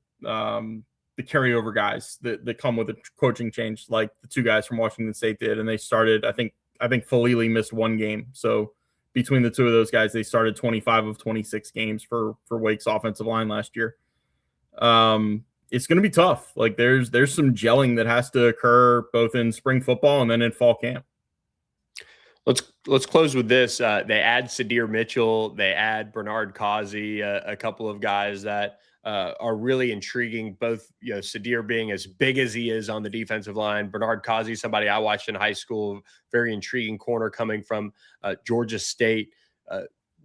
carryover guys that come with a coaching change like the two guys from Washington State did. And they started, I think Falili missed one game, so between the two of those guys, they started 25 of 26 games for Wake's offensive line last year. It's going to be tough. Like there's some gelling that has to occur both in spring football and then in fall camp. Let's close with this. They add Sadir Mitchell. They add Bernard Causey, a couple of guys that are really intriguing. Both, Sadir being as big as he is on the defensive line. Bernard Causey, somebody I watched in high school, very intriguing corner coming from Georgia State.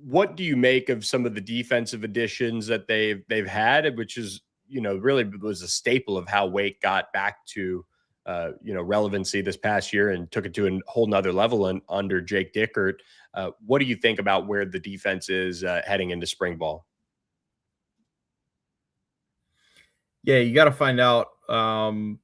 What do you make of some of the defensive additions that they've had, which is really was a staple of how Wake got back to relevancy this past year and took it to a whole nother level under Jake Dickert? What do you think about where the defense is heading into spring ball? Yeah, you got to find out. I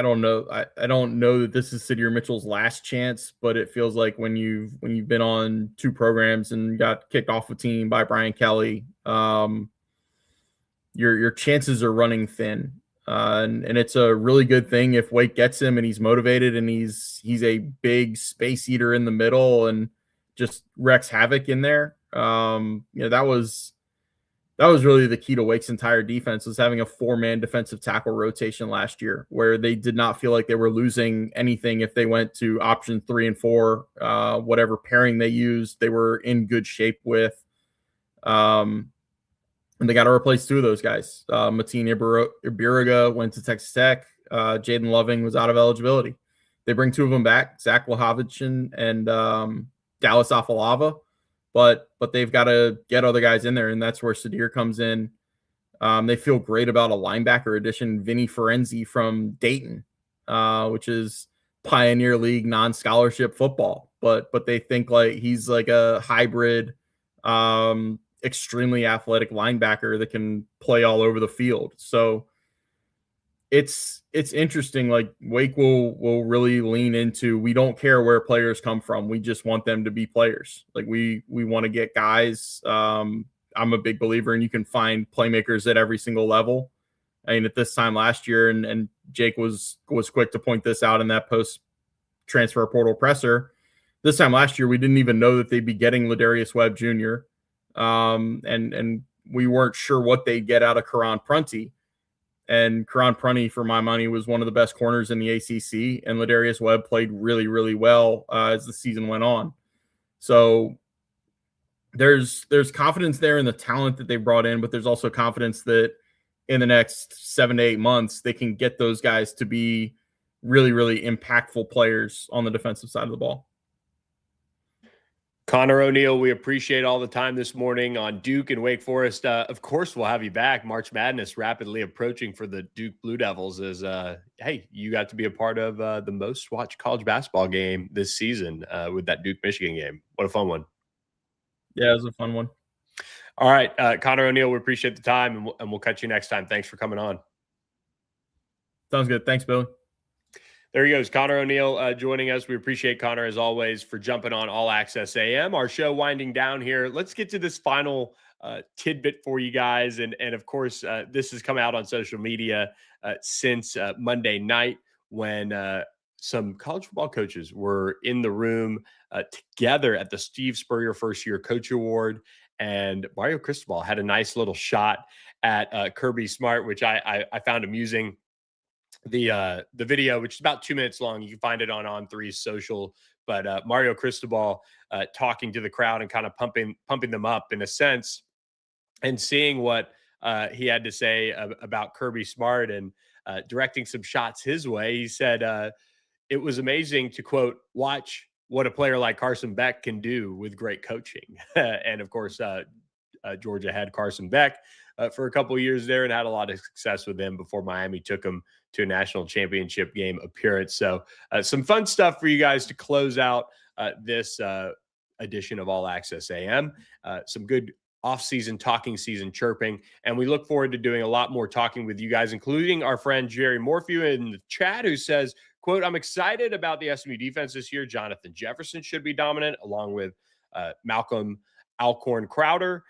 don't know. I don't know that this is Sadir Mitchell's last chance, but it feels like when you've been on two programs and got kicked off a team by Brian Kelly, your chances are running thin. And it's a really good thing if Wake gets him and he's motivated and he's a big space eater in the middle and just wreaks havoc in there. That was really the key to Wake's entire defense, was having a 4-man defensive tackle rotation last year, where they did not feel like they were losing anything if they went to option 3 and 4, whatever pairing they used, they were in good shape with. And they got to replace 2 of those guys. Mateen Ibiriga went to Texas Tech. Jaden Loving was out of eligibility. They bring 2 of them back, Zach Lahovichin and Dallas Afalava. But they've got to get other guys in there, and that's where Sadir comes in. They feel great about a linebacker addition, Vinny Ferenzi from Dayton, which is Pioneer League non-scholarship football. But they think like he's like a hybrid, extremely athletic linebacker that can play all over the field. So it's interesting. Like Wake will really lean into, we don't care where players come from. We just want them to be players. Like we want to get guys. I'm a big believer in you can find playmakers at every single level. I mean, at this time last year, and Jake was quick to point this out in that post transfer portal presser. This time last year, we didn't even know that they'd be getting Ladarius Webb Jr. And we weren't sure what they'd get out of Karan Prunty. And Karan Prunty, for my money, was one of the best corners in the ACC, and Ladarius Webb played really, really well as the season went on. So there's confidence there in the talent that they brought in, but there's also confidence that in the next 7 to 8 months, they can get those guys to be really, really impactful players on the defensive side of the ball. Conor O'Neill, we appreciate all the time this morning on Duke and Wake Forest. Of course, we'll have you back. March Madness rapidly approaching for the Duke Blue Devils. Hey, you got to be a part of the most watched college basketball game this season with that Duke-Michigan game. What a fun one. Yeah, it was a fun one. All right, Conor O'Neill, we appreciate the time, and we'll catch you next time. Thanks for coming on. Sounds good. Thanks, Billy. There he goes, Conor O'Neill joining us. We appreciate Conor, as always, for jumping on All Access AM. Our show winding down here. Let's get to this final tidbit for you guys. And of course, this has come out on social media since Monday night when some college football coaches were in the room together at the Steve Spurrier First Year Coach Award. And Mario Cristobal had a nice little shot at Kirby Smart, which I found amusing. The video, which is about 2 minutes long, you can find it on On3's social. But Mario Cristobal talking to the crowd and kind of pumping them up in a sense, and seeing what he had to say about Kirby Smart and directing some shots his way. He said it was amazing to, quote, watch what a player like Carson Beck can do with great coaching. And of course, Georgia had Carson Beck for a couple of years there and had a lot of success with him before Miami took him to a national championship game appearance. So some fun stuff for you guys to close out this edition of All Access AM. Some good off-season talking season chirping. And we look forward to doing a lot more talking with you guys, including our friend Jerry Morphew in the chat, who says, quote, I'm excited about the SMU defense this year. Jonathan Jefferson should be dominant, along with Malcolm Alcorn Crowder.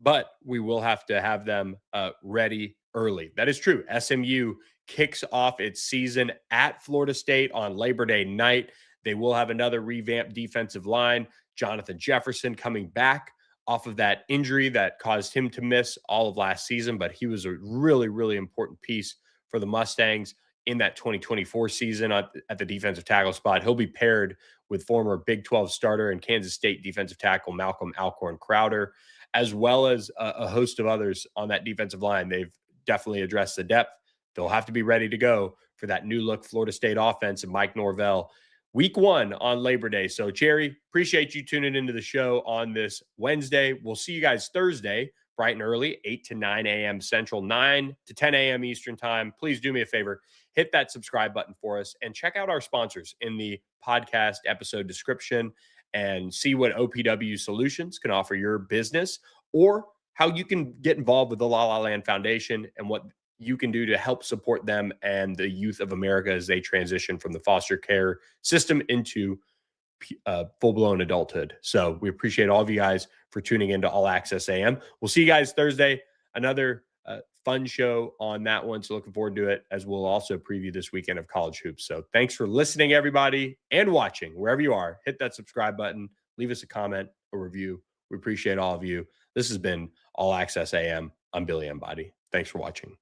But we will have to have them ready early. That is true. SMU kicks off its season at Florida State on Labor Day night. They will have another revamped defensive line. Jonathan Jefferson coming back off of that injury that caused him to miss all of last season, but he was a really, really important piece for the Mustangs in that 2024 season at the defensive tackle spot. He'll be paired with former Big 12 starter and Kansas State defensive tackle Malcolm Alcorn Crowder, as well as a host of others on that defensive line. They've definitely addressed the depth. They'll have to be ready to go for that new look Florida State offense and Mike Norvell week 1 on Labor Day. So, Jerry, appreciate you tuning into the show on this Wednesday. We'll see you guys Thursday, bright and early, 8 to 9 a.m. Central, 9 to 10 a.m. Eastern time. Please do me a favor, hit that subscribe button for us and check out our sponsors in the podcast episode description and see what OPW Solutions can offer your business, or how you can get involved with the La La Land Foundation and what you can do to help support them and the youth of America as they transition from the foster care system into full-blown adulthood. So we appreciate all of you guys for tuning into All Access AM. We'll see you guys Thursday. Another fun show on that one. So looking forward to it, as we'll also preview this weekend of college hoops. So thanks for listening, everybody, and watching wherever you are. Hit that subscribe button, leave us a comment, a review. We appreciate all of you. This has been All Access AM. I'm Billy Embody. Thanks for watching.